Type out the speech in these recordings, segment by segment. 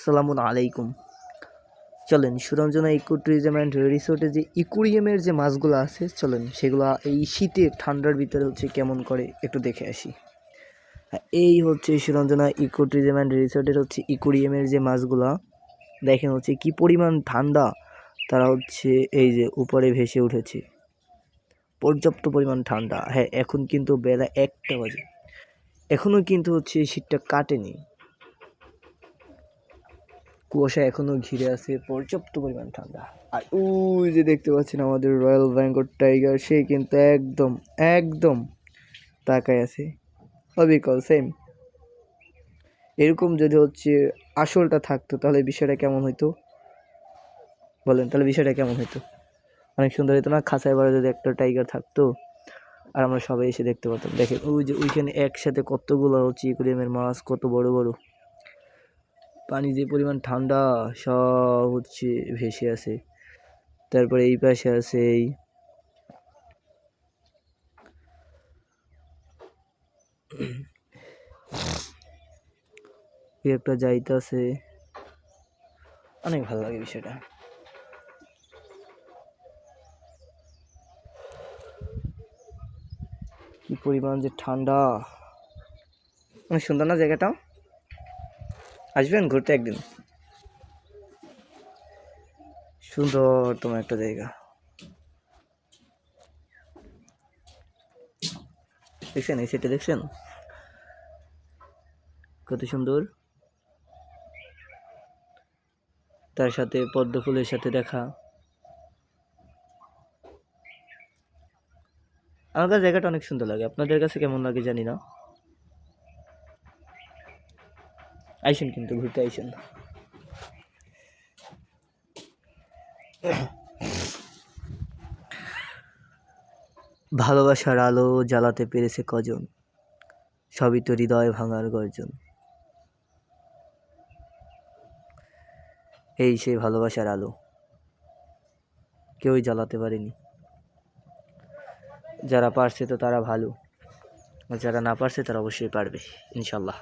আসসালামু আলাইকুম। চলেন সুরঞ্জনা ইকো ট্যুরিজম অ্যান্ড রিসোর্টে যে ইকোরিয়ামের যে মাছগুলো আছে চলেন সেগুলো এই শীতে ঠান্ডার ভিতরে হচ্ছে কেমন করে একটু দেখে আসি। এই হচ্ছে সুরঞ্জনা ইকো ট্যুরিজম অ্যান্ড রিসোর্টের হচ্ছে ইকোরিয়ামের যে মাছগুলা দেখেন হচ্ছে কি পরিমাণ ঠান্ডা, তারা হচ্ছে এই যে উপরে ভেসে উঠেছে, পর্যাপ্ত পরিমাণ ঠান্ডা। হ্যাঁ, এখন কিন্তু বেলা 1টা বাজে, এখনও কিন্তু হচ্ছে শীতটা কাটেনি, কুয়াশা এখনো ঘিরে আছে, পর্যাপ্ত পরিমাণ ঠান্ডা। আর ওই যে দেখতে পাচ্ছেন আমাদের রয়্যাল বেঙ্গল টাইগার, সে কিন্তু একদম একদম তাকায় আছে, অবিকল সেম। এরকম যদি হচ্ছে আসলটা থাকতো তাহলে বিষয়টা কেমন হইতো বলেন, তাহলে বিষয়টা কেমন হইতো? অনেক সুন্দর হতো না? খাঁচায় বাড়ে যদি একটা টাইগার থাকতো আর আমরা সবাই এসে দেখতে পাতাম। দেখেন ওই যে ওইখানে একসাথে কতগুলো হচ্ছে ইকুরিয়ামের মাছ, কত বড় বড়, পানি যে পরিমাণ ঠান্ডা, সব হচ্ছে ভেসে আছে। তারপরে এই পাশে আছে এই একটা যাইতাছে, অনেক ভালো লাগে বিষয়টা। কি পরিমাণ যে ঠান্ডা, অনেক সুন্দর না জায়গাটা? আসবেন ঘুরতে একদিন, সুন্দর তোমার একটা জায়গা। দেখছেন এই সেটা, দেখছেন কত সুন্দর, তার সাথে পদ্ম ফুলের সাথে দেখা। আমার কাছে জায়গাটা অনেক সুন্দর লাগে, আপনাদের কাছে কেমন লাগে জানি না। আইসেন কিন্তু, ঘুরতে আইসেন। ভালোবাসার আলো জ্বালাতে পেরেছে কজন, সবই তো হৃদয় ভাঙার গর্জন। এই সেই ভালোবাসার আলো, কেউই জ্বালাতে পারেনি। যারা পারছে তো তারা ভালো, আর যারা না পারছে তারা অবশ্যই পারবে ইনশাল্লাহ।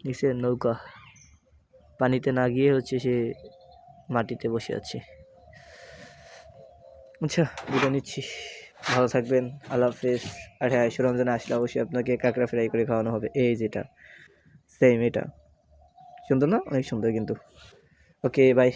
দেখছেন নৌকা পানিতে না গিয়ে হচ্ছে সে মাটিতে বসে আছে। আচ্ছা, বিদায় নিচ্ছি, ভালো থাকবেন, আল্লাহ হাফেজ। আর হ্যাঁ, সুরঞ্জনে আসলে অবশ্যই আপনাকে কাঁকড়া ফ্রাই করে খাওয়ানো হবে। এই যেটা সেম, এটা সুন্দর না? অনেক সুন্দর কিন্তু। ওকে, বাই।